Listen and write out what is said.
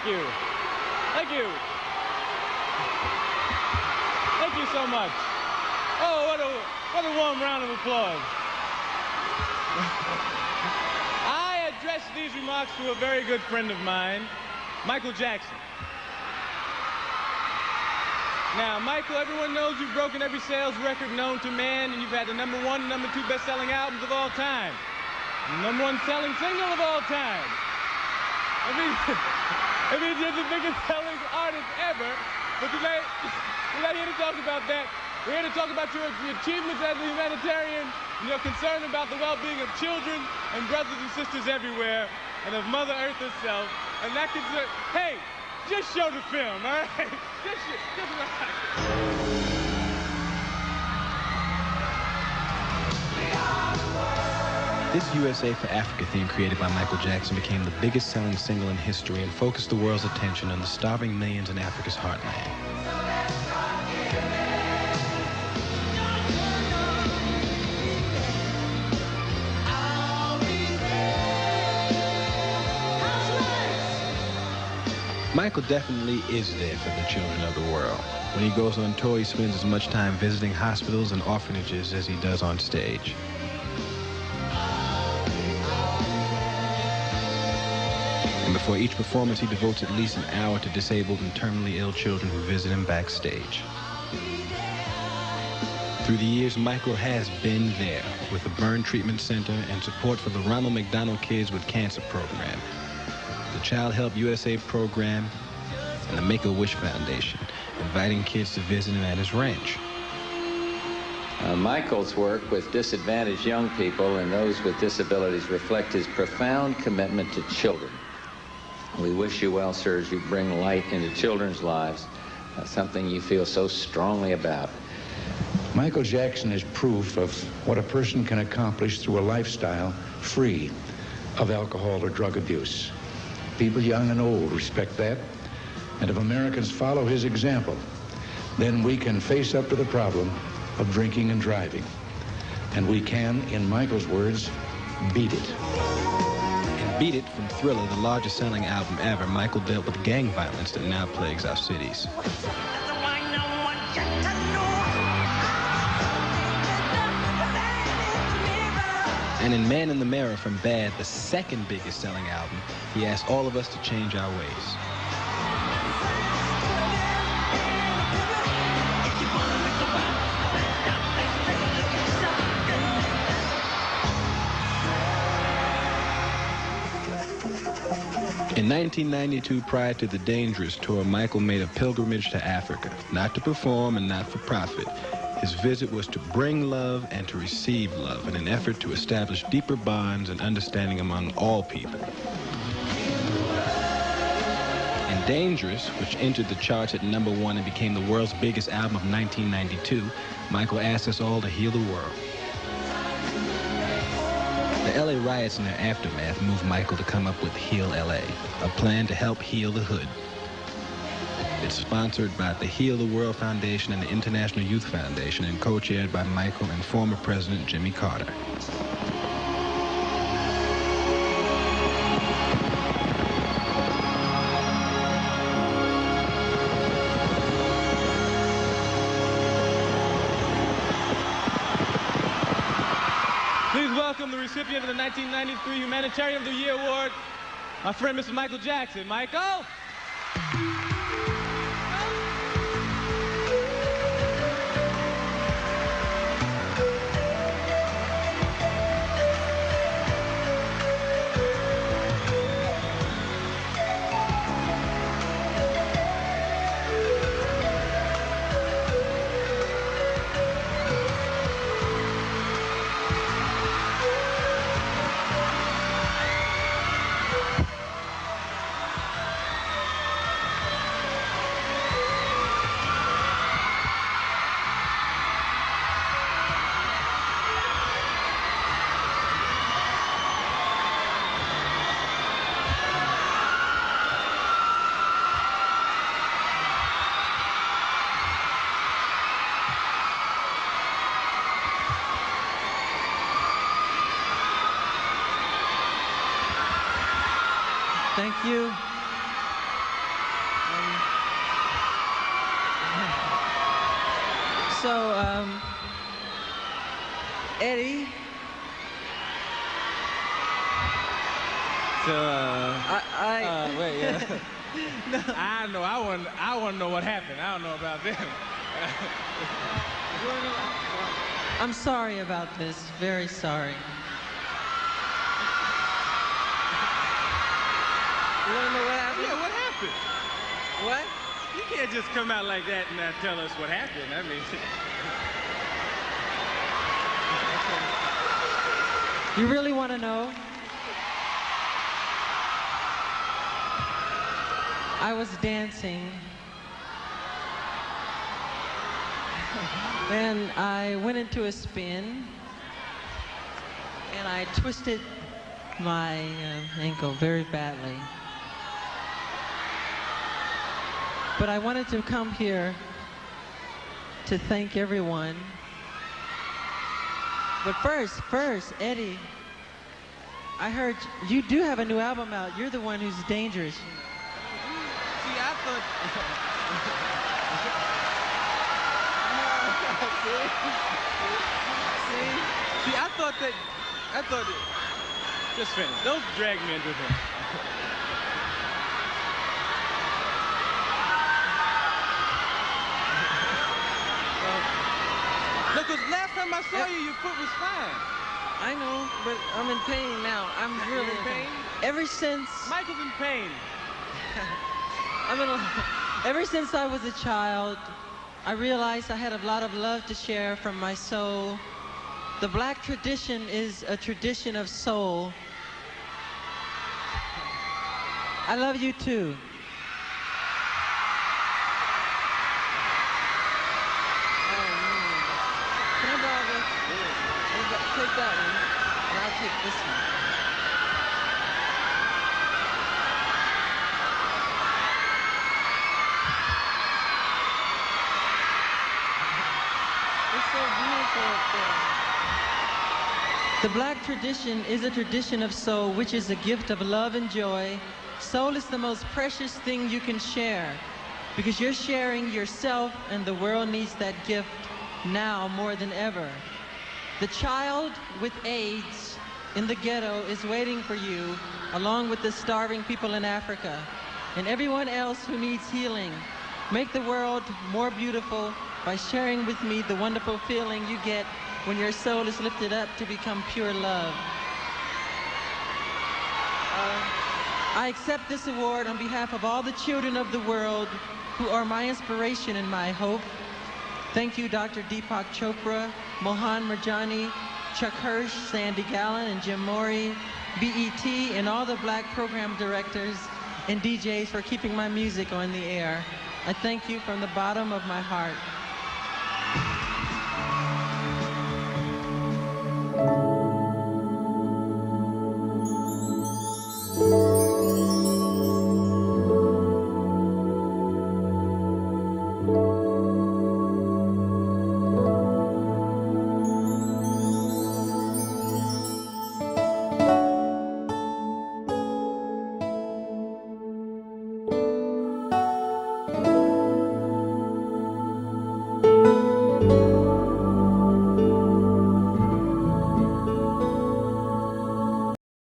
you. Thank you. Thank you so much. Oh, what a warm round of applause. I address these remarks to a very good friend of mine, Michael Jackson. Now, Michael, everyone knows you've broken every sales record known to man, and you've had the #1 and #2 best-selling albums of all time. The #1 selling single of all time. I mean, you're the biggest selling artist ever. But today, we're not here to talk about that. We're here to talk about your achievements as a humanitarian and your concern about the well-being of children and brothers and sisters everywhere, and of Mother Earth herself. And that concern, hey, just show the film, all right? Just This USA for Africa theme created by Michael Jackson became the biggest selling single in history and focused the world's attention on the starving millions in Africa's heartland. Michael definitely is there for the children of the world. When he goes on tour, he spends as much time visiting hospitals and orphanages as he does on stage. And before each performance, he devotes at least an hour to disabled and terminally ill children who visit him backstage. Through the years, Michael has been there with the Burn Treatment Center and support for the Ronald McDonald Kids with Cancer program, the Child Help USA program, and the Make-A-Wish Foundation, inviting kids to visit him at his ranch. Michael's work with disadvantaged young people and those with disabilities reflect his profound commitment to children. We wish you well, sir, as you bring light into children's lives, something you feel so strongly about. Michael Jackson is proof of what a person can accomplish through a lifestyle free of alcohol or drug abuse. People young and old respect that, and if Americans follow his example, then we can face up to the problem of drinking and driving. And we can, in Michael's words, beat it. In Beat It from Thriller, the largest selling album ever, Michael dealt with gang violence that now plagues our cities. And in Man in the Mirror from Bad, the second biggest selling album, he asked all of us to change our ways. In 1992, prior to the Dangerous tour, Michael made a pilgrimage to Africa, not to perform and not for profit. His visit was to bring love and to receive love in an effort to establish deeper bonds and understanding among all people. In Dangerous, which entered the charts at #1 and became the world's biggest album of 1992, Michael asked us all to heal the world. The LA riots and their aftermath moved Michael to come up with Heal LA, a plan to help heal the hood. It's sponsored by the Heal the World Foundation and the International Youth Foundation and co-chaired by Michael and former President Jimmy Carter. Please welcome the recipient of the 1993 Humanitarian of the Year Award, my friend, Mr. Michael Jackson. Michael! Thank you. So, Eddie. So, wait, yeah. No. I know. I want to know what happened. I don't know about them. I'm sorry about this. Very sorry. You want to know what happened? Yeah, what happened? What? You can't just come out like that and not tell us what happened. I mean, You really want to know? I was dancing and I went into a spin and I twisted my ankle very badly. But I wanted to come here to thank everyone. But first, Eddie, I heard you do have a new album out. You're the one who's dangerous. see, I thought. See, I thought that. Just finish. Don't drag me into this. No, because last time I saw you, your foot was fine. I know, but I'm in pain now. I'm really in pain? Ever since Michael's in pain. ever since I was a child, I realized I had a lot of love to share from my soul. The black tradition is a tradition of soul. I love you too. Can I borrow this? Take that one, and I'll take this one. It's so beautiful up there. The black tradition is a tradition of soul, which is a gift of love and joy. Soul is the most precious thing you can share, because you're sharing yourself, and the world needs that gift now more than ever. The child with AIDS in the ghetto is waiting for you, along with the starving people in Africa, and everyone else who needs healing. Make the world more beautiful by sharing with me the wonderful feeling you get when your soul is lifted up to become pure love. I accept this award on behalf of all the children of the world who are my inspiration and my hope. Thank you, Dr. Deepak Chopra, Mohan Mirjani, Chuck Hirsch, Sandy Gallen, and Jim Morey, BET, and all the black program directors and DJs for keeping my music on the air. I thank you from the bottom of my heart.